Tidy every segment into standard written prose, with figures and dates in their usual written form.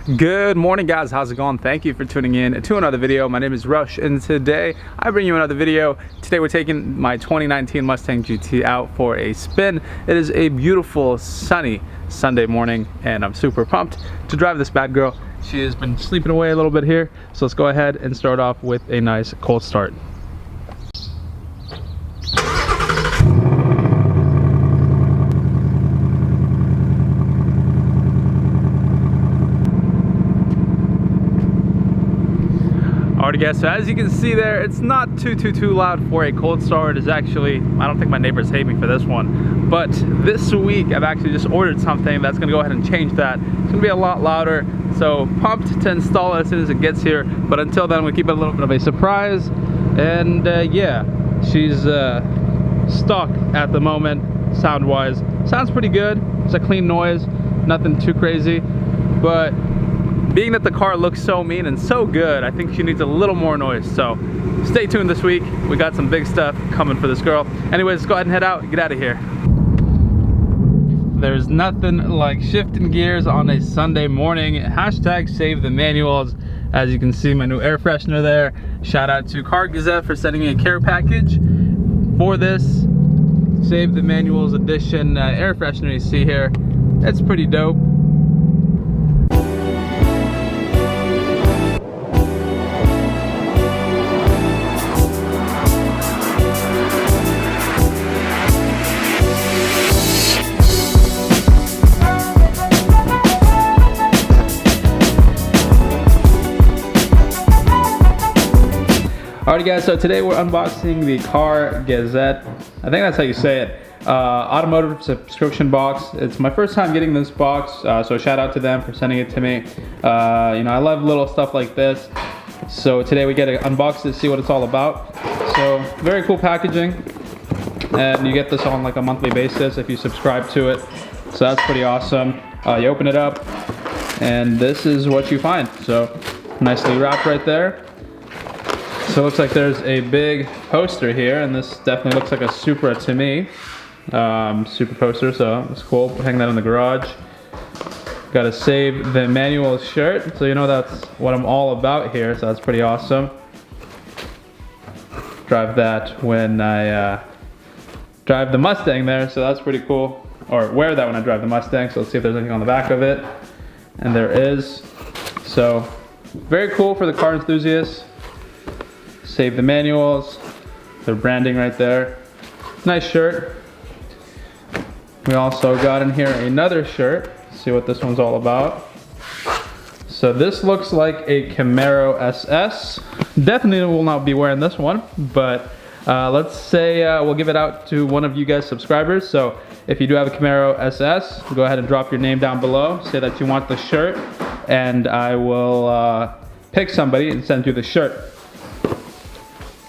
Good morning, guys. How's it going? Thank you for tuning in to another video. My name is Rush, and today I bring you another video. Today we're taking my 2019 Mustang GT out for a spin. It is a beautiful sunny Sunday morning and I'm super pumped to drive this bad girl. She has been sleeping away a little bit here, so let's go ahead and start off with a nice cold start. Alright guys, so as you can see there, it's not too loud for a cold start. It's actually, I don't think my neighbors hate me for this one, but this week I've actually just ordered something that's gonna go ahead and change that. It's gonna be a lot louder, so pumped to install it as soon as it gets here, but until then we'll keep it a little bit of a surprise. And yeah, she's stuck at the moment, sound wise. Sounds pretty good, it's a clean noise, nothing too crazy, but being that the car looks so mean and so good, I think she needs a little more noise. So stay tuned this week. We got some big stuff coming for this girl. Anyways, let's go ahead and head out, get out of here. There's nothing like shifting gears on a Sunday morning. Hashtag save the manuals. As you can see, my new air freshener there. Shout out to Car Gazette for sending me a care package for this Save the Manuals edition air freshener you see here. It's pretty dope. Alright guys, so today we're unboxing the Car Gazette. I think that's how you say it. Automotive subscription box. It's my first time getting this box, so shout out to them for sending it to me. You know, I love little stuff like this. So today we get to unbox it, see what it's all about. So very cool packaging, and you get this on like a monthly basis if you subscribe to it. So that's pretty awesome. You open it up, and this is what you find. So nicely wrapped right there. So it looks like there's a big poster here, and this definitely looks like a Supra to me. Super poster, so it's cool. Hang that in the garage. Got to Save the Manuals shirt, so you know that's what I'm all about here, so that's pretty awesome. Drive that when I drive the Mustang there, so that's pretty cool. Or wear that when I drive the Mustang, so let's see if there's anything on the back of it. And there is. So very cool for the car enthusiasts. Save the Manuals, their branding right there. Nice shirt. We also got in here another shirt. Let's see what this one's all about. So this looks like a Camaro SS. Definitely will not be wearing this one, but let's say we'll give it out to one of you guys subscribers. So if you do have a Camaro SS, go ahead and drop your name down below. Say that you want the shirt, and I will pick somebody and send you the shirt.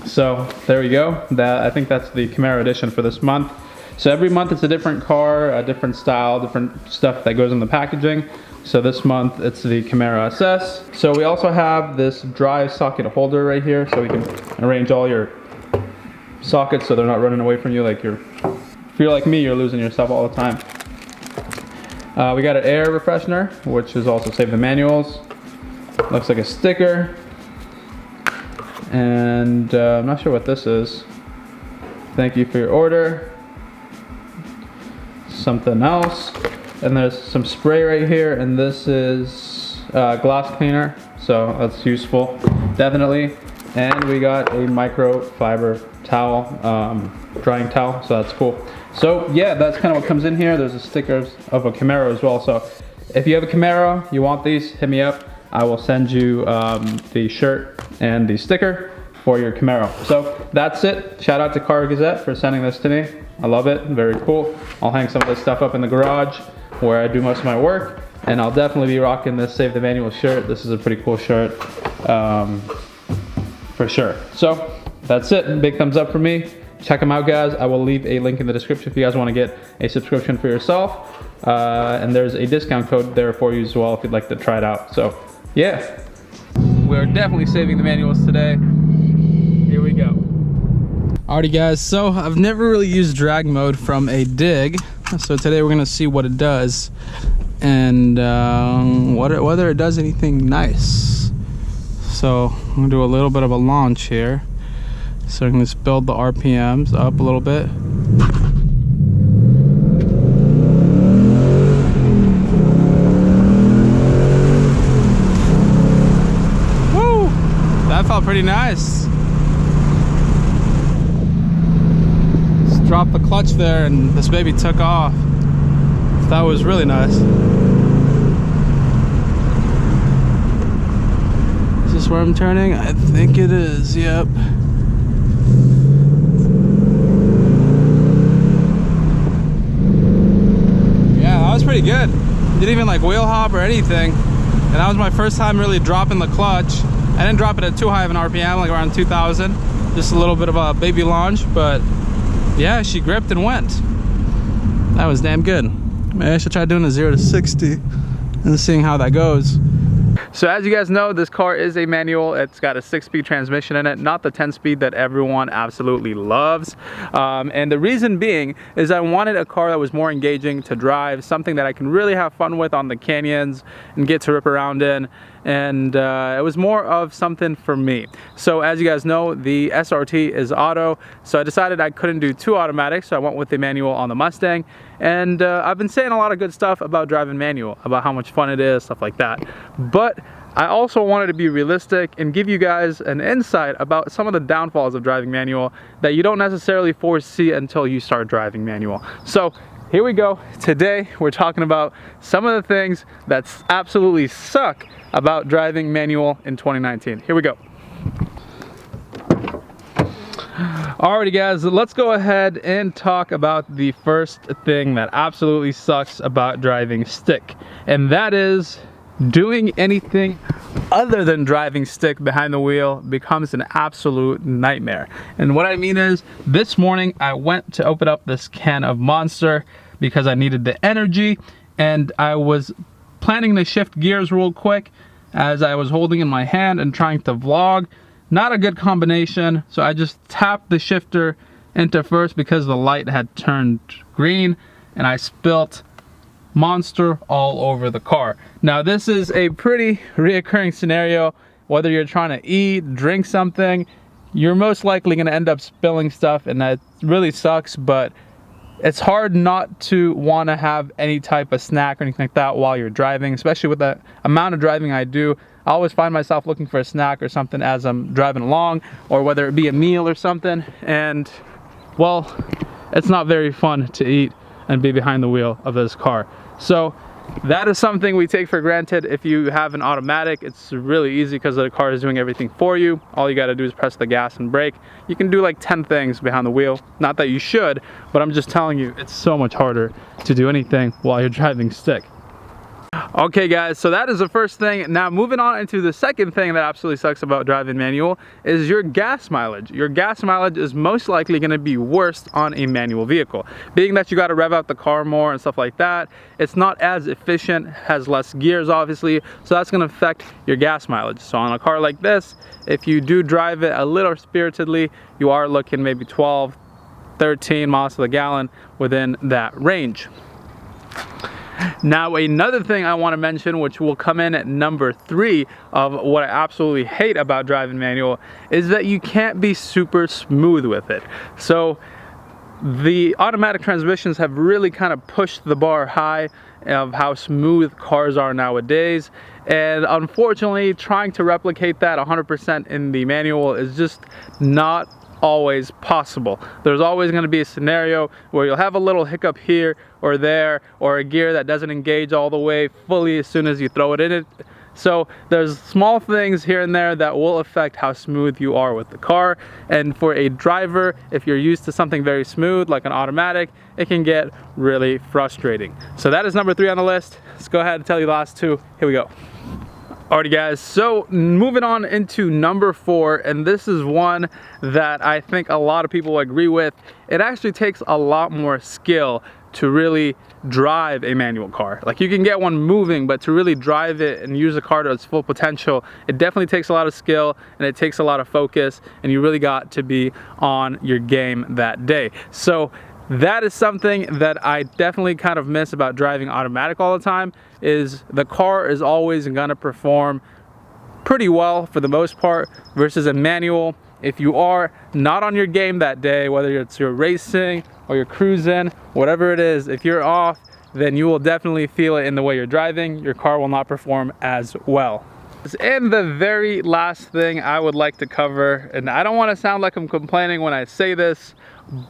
So there we go. I think that's the Camaro edition for this month. So every month it's a different car, a different style, different stuff that goes in the packaging. So this month it's the Camaro SS. So we also have this drive socket holder right here, so we can arrange all your sockets so they're not running away from you. Like if you're like me, you're losing your stuff all the time. We got an air refreshener, which is also Save the Manuals. Looks like a sticker. And I'm not sure what this is. Thank you for your order. Something else. And there's some spray right here, and this is glass cleaner, so that's useful, definitely. And we got a microfiber towel, drying towel, so that's cool. So yeah, that's kind of what comes in here. There's a sticker of a Camaro as well. So if you have a Camaro, you want these, hit me up. I will send you the shirt and the sticker for your Camaro. So that's it. Shout out to Car Gazette for sending this to me. I love it, very cool. I'll hang some of this stuff up in the garage where I do most of my work, and I'll definitely be rocking this Save the Manual shirt. This is a pretty cool shirt, for sure. So that's it, big thumbs up for me. Check them out guys. I will leave a link in the description if you guys want to get a subscription for yourself. And there's a discount code there for you as well if you'd like to try it out. So yeah, we're definitely saving the manuals today. Here we go. Alrighty guys, so I've never really used drag mode from a dig, so today we're gonna see what it does. and whether it does anything nice. So I'm gonna do a little bit of a launch here. So I'm gonna just build the RPMs up a little bit. Woo! That felt pretty nice. Just dropped the clutch there and this baby took off. That was really nice. Is this where I'm turning? I think it is, yep. Yeah, that was pretty good. Didn't even like wheel hop or anything. And that was my first time really dropping the clutch. I didn't drop it at too high of an RPM, like around 2,000. Just a little bit of a baby launch, but yeah, she gripped and went. That was damn good. Maybe I should try doing a 0 to 60 and seeing how that goes. So as you guys know, this car is a manual. It's got a 6-speed transmission in it, not the 10-speed that everyone absolutely loves. And the reason being is I wanted a car that was more engaging to drive, something that I can really have fun with on the canyons and get to rip around in. And it was more of something for me. So as you guys know, the SRT is auto, so I decided I couldn't do 2 automatics, so I went with the manual on the Mustang. And I've been saying a lot of good stuff about driving manual, about how much fun it is, stuff like that. But I also wanted to be realistic and give you guys an insight about some of the downfalls of driving manual that you don't necessarily foresee until you start driving manual. So here we go. Today we're talking about some of the things that absolutely suck about driving manual in 2019. Here we go. Alrighty guys, let's go ahead and talk about the first thing that absolutely sucks about driving stick, and that is doing anything other than driving stick behind the wheel becomes an absolute nightmare. And what I mean is, this morning I went to open up this can of Monster because I needed the energy, and I was planning to shift gears real quick as I was holding in my hand and trying to vlog. Not a good combination, so I just tapped the shifter into first because the light had turned green, and I spilt Monster all over the car. Now this is a pretty reoccurring scenario. Whether you're trying to eat, drink something, you're most likely going to end up spilling stuff, and that really sucks, but it's hard not to want to have any type of snack or anything like that while you're driving, especially with the amount of driving I do. I always find myself looking for a snack or something as I'm driving along, or whether it be a meal or something, and well, it's not very fun to eat and be behind the wheel of this car. So that is something we take for granted. If you have an automatic, it's really easy because the car is doing everything for you. All you got to do is press the gas and brake. You can do like 10 things behind the wheel. Not that you should, but I'm just telling you, it's so much harder to do anything while you're driving stick. Okay guys, so that is the first thing. Now moving on into the second thing that absolutely sucks about driving manual is your gas mileage. Your gas mileage is most likely going to be worse on a manual vehicle. Being that you got to rev out the car more and stuff like that, it's not as efficient, has less gears obviously, so that's going to affect your gas mileage. So on a car like this, if you do drive it a little spiritedly, you are looking maybe 12, 13 miles to the gallon within that range. Now another thing I want to mention, which will come in at number 3 of what I absolutely hate about driving manual, is that you can't be super smooth with it. So the automatic transmissions have really kind of pushed the bar high of how smooth cars are nowadays, and unfortunately trying to replicate that 100% in the manual is just not always possible. There's always going to be a scenario where you'll have a little hiccup here or there, or a gear that doesn't engage all the way fully as soon as you throw it in it. So there's small things here and there that will affect how smooth you are with the car, and for a driver, if you're used to something very smooth like an automatic, it can get really frustrating. So that is number 3 on the list. Let's go ahead and tell you the last 2. Here we go. Alrighty guys, so moving on into number 4, and this is one that I think a lot of people agree with. It actually takes a lot more skill to really drive a manual car. Like, you can get one moving, but to really drive it and use the car to its full potential, it definitely takes a lot of skill and it takes a lot of focus, and you really got to be on your game that day. So that is something that I definitely kind of miss about driving automatic all the time, is the car is always gonna perform pretty well for the most part versus a manual. If you are not on your game that day, whether it's you're racing or you're cruising, whatever it is, if you're off, then you will definitely feel it in the way you're driving. Your car will not perform as well. And the very last thing I would like to cover, and I don't want to sound like I'm complaining when I say this,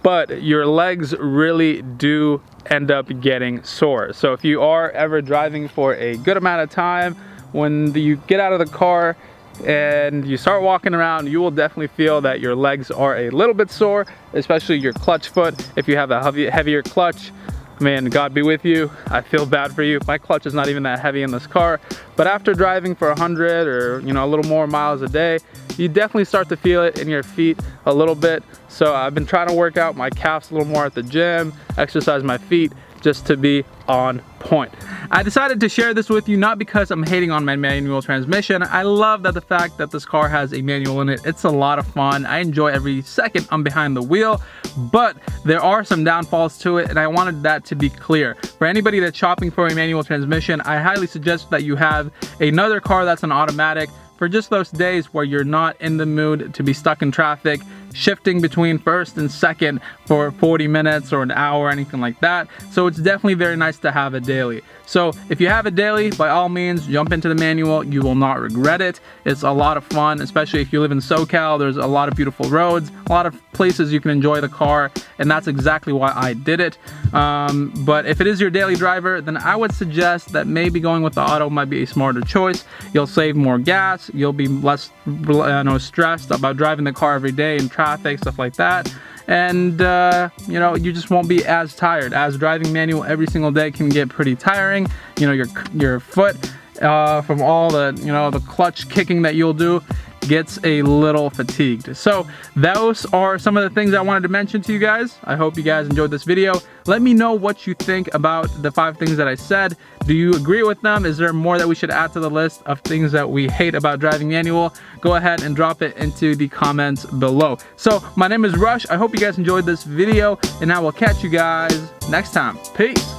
but your legs really do end up getting sore. So if you are ever driving for a good amount of time, when you get out of the car and you start walking around, you will definitely feel that your legs are a little bit sore, especially your clutch foot. If you have a heavier clutch, man, God be with you. I feel bad for you. My clutch is not even that heavy in this car, but after driving for 100 or a little more miles a day, you definitely start to feel it in your feet a little bit. So I've been trying to work out my calves a little more at the gym, exercise my feet, just to be on point. I decided to share this with you not because I'm hating on my manual transmission. I love that the fact that this car has a manual in it. It's a lot of fun. I enjoy every second I'm behind the wheel, but there are some downfalls to it, and I wanted that to be clear. For anybody that's shopping for a manual transmission, I highly suggest that you have another car that's an automatic for just those days where you're not in the mood to be stuck in traffic, shifting between first and second for 40 minutes or an hour, anything like that. So it's definitely very nice to have a daily. So if you have a daily, by all means, jump into the manual. You will not regret it. It's a lot of fun, especially if you live in SoCal. There's a lot of beautiful roads, a lot of places you can enjoy the car, and that's exactly why I did it. But if it is your daily driver, then I would suggest that maybe going with the auto might be a smarter choice. You'll save more gas. You'll be less stressed about driving the car every day in traffic, stuff like that. And you just won't be as tired, as driving manual every single day can get pretty tiring. Your foot from all the clutch kicking that you'll do gets a little fatigued. So those are some of the things I wanted to mention to you guys. I hope you guys enjoyed this video. Let me know what you think about the 5 things that I said. Do you agree with them? Is there more that we should add to the list of things that we hate about driving manual? Go ahead and drop it into the comments below. So my name is Rush. I hope you guys enjoyed this video, and I will catch you guys next time. Peace.